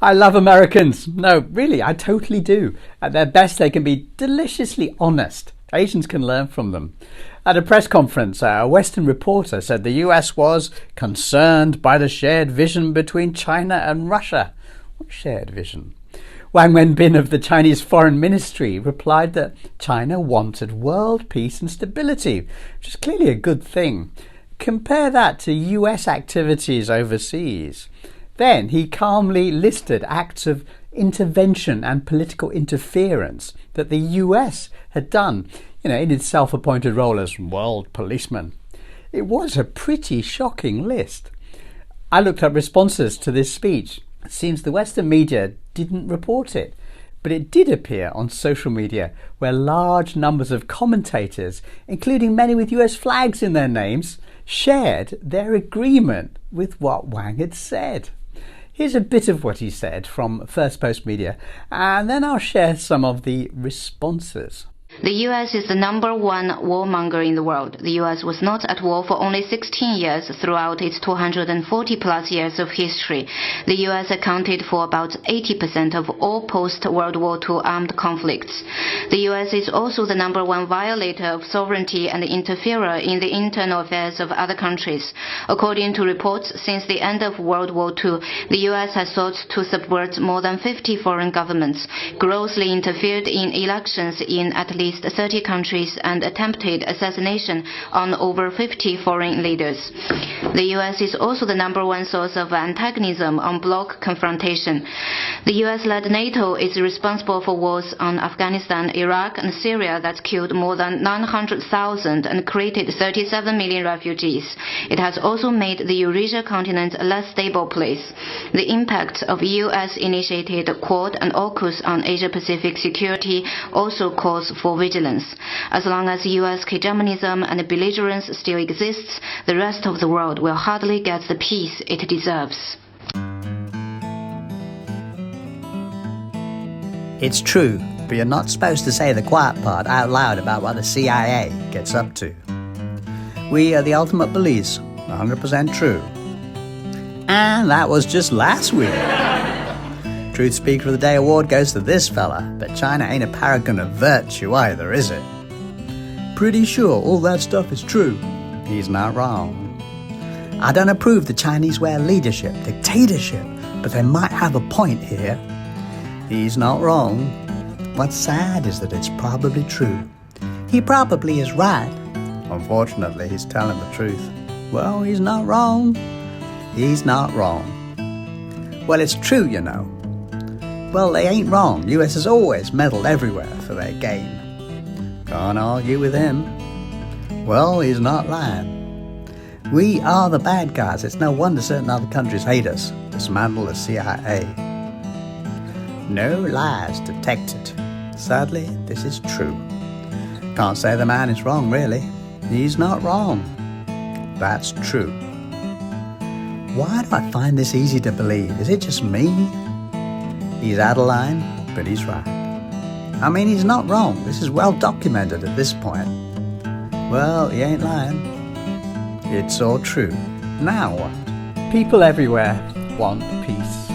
I love Americans. No, really, I totally do. At their best, they can be deliciously honest. Asians can learn from them. At a press conference, a Western reporter said the US was concerned by the shared vision between China and Russia. What shared vision? Wang Wenbin of the Chinese Foreign Ministry replied that China wanted world peace and stability, which is clearly a good thing. Compare that to US activities overseas. Then he calmly listed acts of intervention and political interference that the US had done, in its self-appointed role as world policeman. It was a pretty shocking list. I looked up responses to this speech. It seems the Western media didn't report it, but it did appear on social media where large numbers of commentators, including many with US flags in their names, shared their agreement with what Wang had said. Here's a bit of what he said from First Post Media, and then I'll share some of the responses. The US is the number one warmonger in the world. The US was not at war for only 16 years throughout its 240 plus years of history. The US accounted for about 80% of all post-World War II armed conflicts. The US is also the number one violator of sovereignty and interferer in the internal affairs of other countries. According to reports, since the end of World War II, the US has sought to subvert more than 50 foreign governments, grossly interfered in elections in at least 30 countries, and attempted assassination on over 50 foreign leaders. The US is also the number one source of antagonism on bloc confrontation. The US-led NATO is responsible for wars on Afghanistan, Iraq, and Syria that killed more than 900,000 and created 37 million refugees. It has also made the Eurasia continent a less stable place. The impact of US-initiated Quad and AUKUS on Asia-Pacific security also calls for vigilance. As long as US hegemonism and belligerence still exists, the rest of the world will hardly get the peace it deserves. It's true, but you're not supposed to say the quiet part out loud about what the CIA gets up to. We are the ultimate police, 100% true. And that was just last week. Truth Speaker of the Day award goes to this fella, but China ain't a paragon of virtue either, is it? Pretty sure all that stuff is true. He's not wrong. I don't approve the Chinese way of leadership, dictatorship, but they might have a point here. He's not wrong. What's sad is that it's probably true. He probably is right. Unfortunately, he's telling the truth. Well, he's not wrong. He's not wrong. Well, it's true, Well, they ain't wrong. US has always meddled everywhere for their gain. Can't argue with him. Well, he's not lying. We are the bad guys. It's no wonder certain other countries hate us. Dismantle the CIA. No lies detected. Sadly, this is true. Can't say the man is wrong, really. He's not wrong. That's true. Why do I find this easy to believe? Is it just me? He's out of line, but he's right. I mean, he's not wrong. This is well documented at this point. Well, he ain't lying. It's all true. Now what? People everywhere want peace.